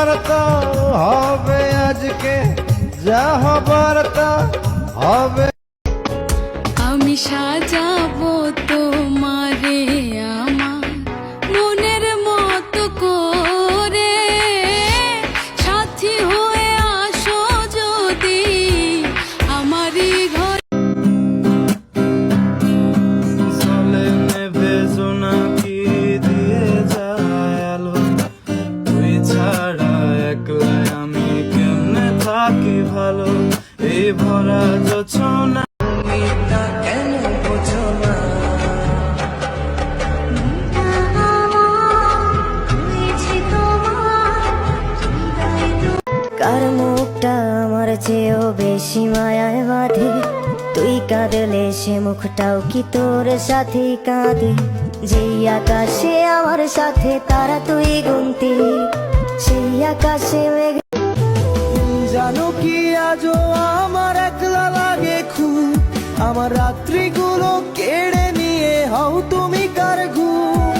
হবার তা হবে আজকে, যা হবার তা হবে। আমি সাজাবো তোমারে আমার মনের মতো করে, সাথী হয়ে আসো যদি আমারই ঘর। চলে নেবে জোনাকি দিয়ে যায় আলো, তুই ছাড়া একলাই আমি কেমনে থাকি ভালো, এই ভরা যোছনা কেন বোঝো না। কার মুখটা আমার চেয়েও বেশি মায়ায় বাঁধে, তুই কাঁদলে সে মুখটাও কি তোর সাথে কাঁদে। যেই আকাশে আমার সাথে তারা তুই গুনতি, সেই আকাশে মেঘ। জানো কি আজও আমার একলা লাগে খুব, আমার রাত্রিগুলো কেড়ে নিয়ে হও তুমি কার ঘুম।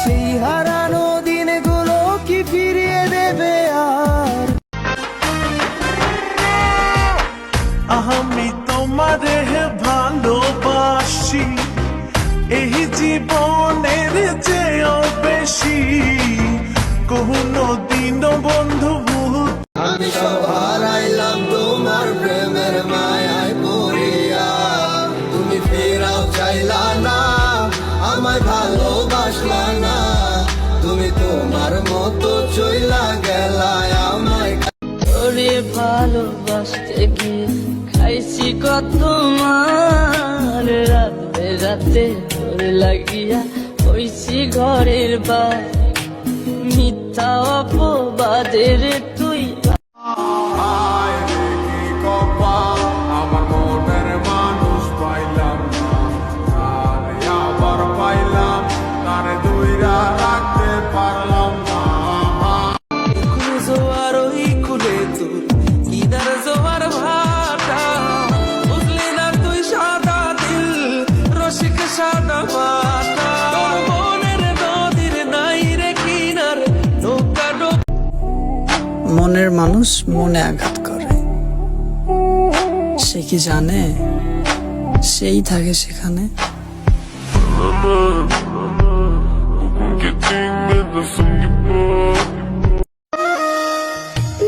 সেই হারানো দিনগুলো কি ফিরিয়ে দেবে আর। আমি তোমারে ভালোবাসি, এই জীবনের চেয়েও বেশি, কোনো দিনও বন্ধু আমি সব হারাইলাম তোমার প্রেমের মায়ায় পড়িয়া, তুমি ফেরাও চাইলা না, আমায় ভালোবাসলা না, তুমি তোমার মতো চইলা গেলা আমায়। তোরে ভালোবাসতে গিয়ে খাইছি কত মার, রাতে রাতে তোরে লাগিয়া হইছি ঘরের বার, মিথ্যা অপবাদের তুই। আমার মনের মানুষ পাইলাম না, তারে আবার পাইলাম, তারে দুইরা রাখতে পারলাম না। জোয়ার ওই কুলে তোর ইদার জোয়ার ভাটা, বুঝলি না তুই সাদা দিল রসিক সাদা বাটা, তোর মনের নদীর নাই রে কিনার নৌকা। মনের মানুষ মনে আঘাত করে, সে কি জানে সেই থাকে সেখানে।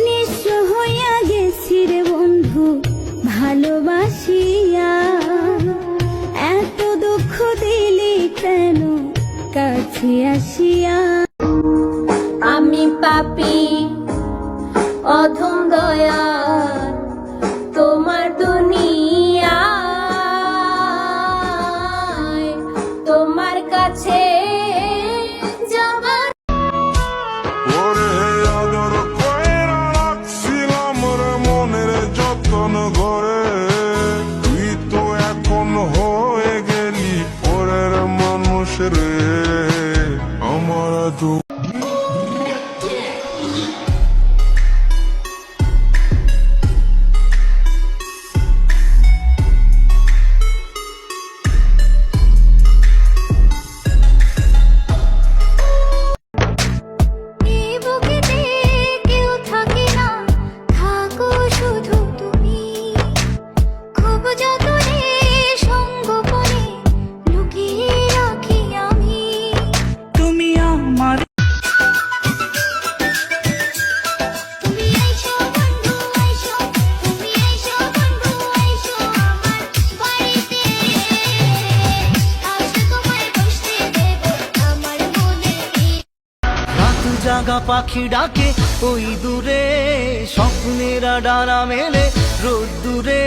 নিঃস্ব হইয়া গেছি রে বন্ধু ভালোবাসিয়া, এত দুঃখ দিলি কেন কাছে আসিয়া। আমি পাপী অধম দয়া তোমার দুনিয়া, তোমার কাছে যাবার। ওরে আদর কইরা রাখছিলাম রে মনের যতন ঘরে, তুই তো এখন হয়ে গেলি পরের মানুষ রে, আমার জাগা পাখি ডাকে ওই দূরে, স্বপ্নেরা ডানা মেলে রোদ দূরে।